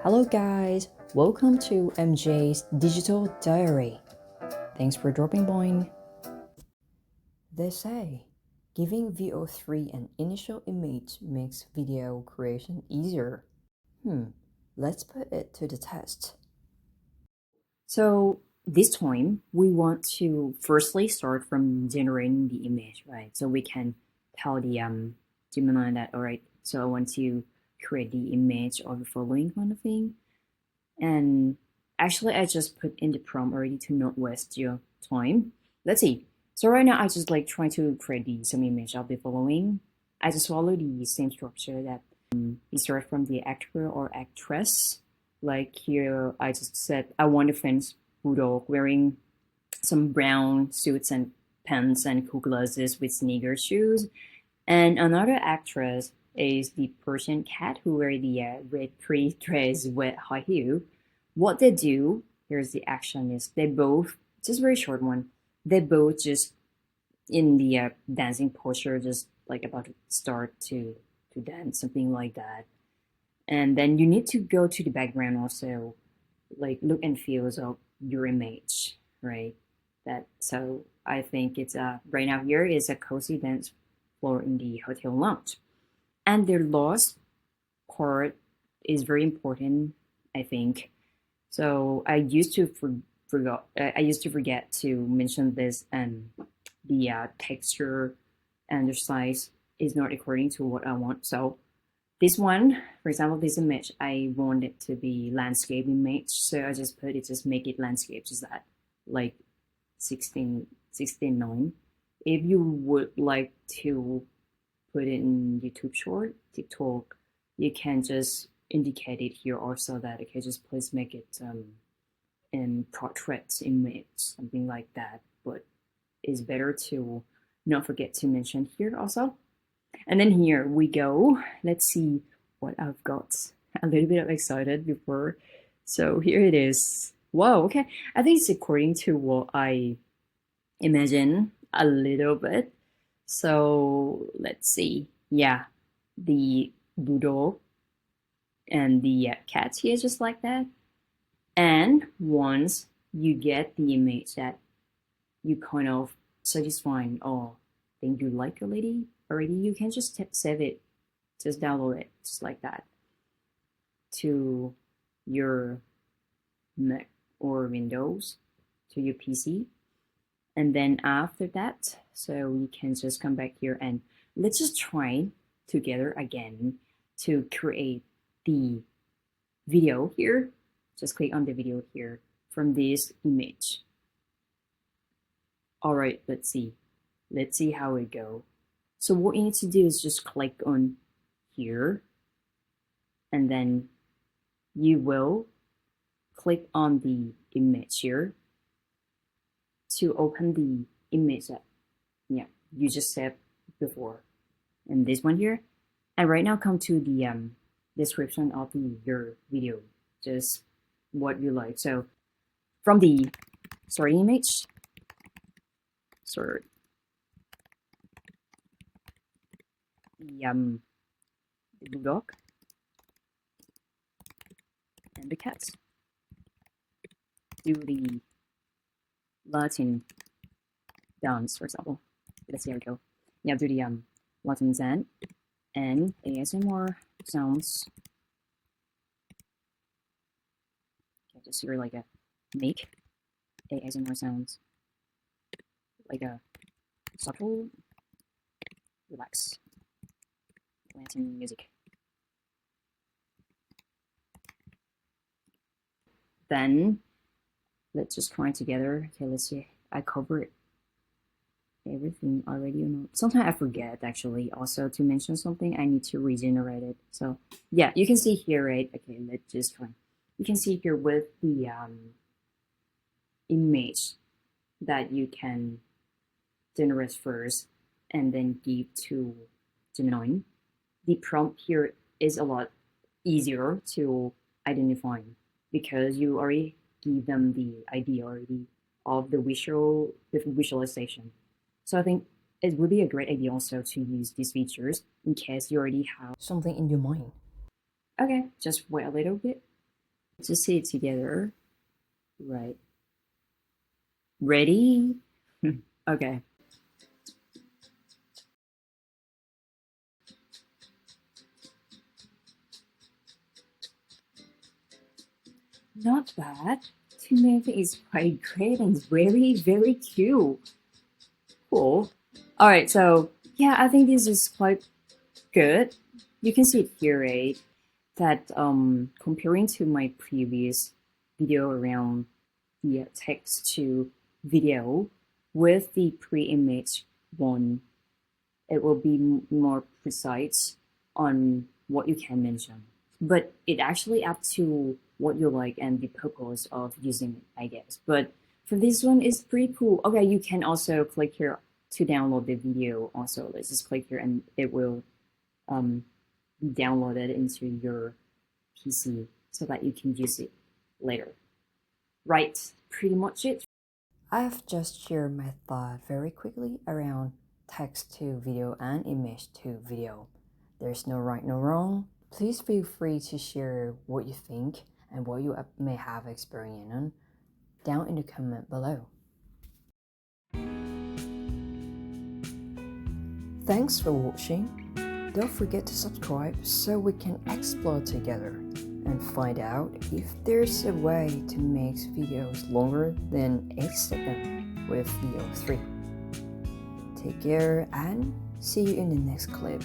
Hello, guys. Welcome to MJ's Digital Diary. Thanks for dropping by. They say giving Veo3 an initial image makes video creation easier. Let's put it to the test. So, this time we want to firstly start from generating the image, right? So we can tell the Gemini that, all right, so I want to create the image of the following kind of thing. And actually, I just put in the prompt already to not waste your time. Let's see. So right now, I just like trying to create some image of the following. I just follow the same structure that we start from the actor or actress. Like here, I just said I want a French bulldog wearing some brown suits and pants and cool glasses with sneaker shoes. And another actress is the Persian cat who wear the red pretty dress with high heel. What they do, here's the action is they both, just very short one, they both just in the dancing posture, just like about to start to dance, something like that. And then you need to go to the background also, like look and feel of your image, right? That so I think it's right now here is a cozy dance floor in the hotel lounge. And the last part is very important, I think. So I used to forgot. I used to forget to mention this, and the texture and the size is not according to what I want. So this one, for example, this image, I want it to be landscape image. So I just put it, just make it landscape, just that, like 16:9. If you would like to put it in YouTube short, TikTok, you can just indicate it here also that, okay, just please make it in portrait image, something like that. But it's better to not forget to mention here also. And then here we go. Let's see what I've got. A little bit of excited before. So here it is. Wow, okay. I think it's according to what I imagine a little bit. So let's see. Yeah, the bulldog and the cat here just like that. And once you get the image that you kind of satisfying or think you like already, you can just save it, just download it, just like that, to your Mac or Windows, to your PC. And then after that, so you can just come back here and let's just try together again to create the video here. Just click on the video here from this image. All right, let's see. Let's see how it go. So what you need to do is just click on here, and then you will click on the image here to open the image that you just said before, and this one here. And right now come to the description of your video, just what you like. So from the starting image, sort the bulldog and the cat, do the Latin dance, for example. Let's see how it go. Yeah, do the Latin dance and ASMR sounds. Okay, just hear like a make ASMR sounds, like a subtle, relax Latin music. Then let's just try together. Okay, let's see. I covered everything already or not. Sometimes I forget actually also to mention something. I need to regenerate it. So yeah, you can see here, right? Okay, let's just try. You can see here with the image that you can generate first and then give to Gemini. The prompt here is a lot easier to identify because you already give them the idea already of the visualization. So I think it would be a great idea also to use these features in case you already have something in your mind. Okay, just wait a little bit. To see it together. Right. Ready? Okay. Not bad. Tomato is quite great and very, very cute. Cool. All right, so yeah, I think this is quite good. You can see it here, right? That comparing to my previous video around the text to video with the pre-image one, it will be more precise on what you can mention. But it actually up to what you like and the purpose of using it, I guess. But for this one, it's pretty cool. Okay, you can also click here to download the video. Also, let's just click here and it will um, be downloaded into your PC so that you can use it later. Right, pretty much it. I've just shared my thought very quickly around text to video and image to video. There's no right, no wrong. Please feel free to share what you think and what you may have experience on down in the comment below. Thanks for watching. Don't forget to subscribe so we can explore together and find out if there's a way to make videos longer than 8 seconds with Veo3. Take care and see you in the next clip.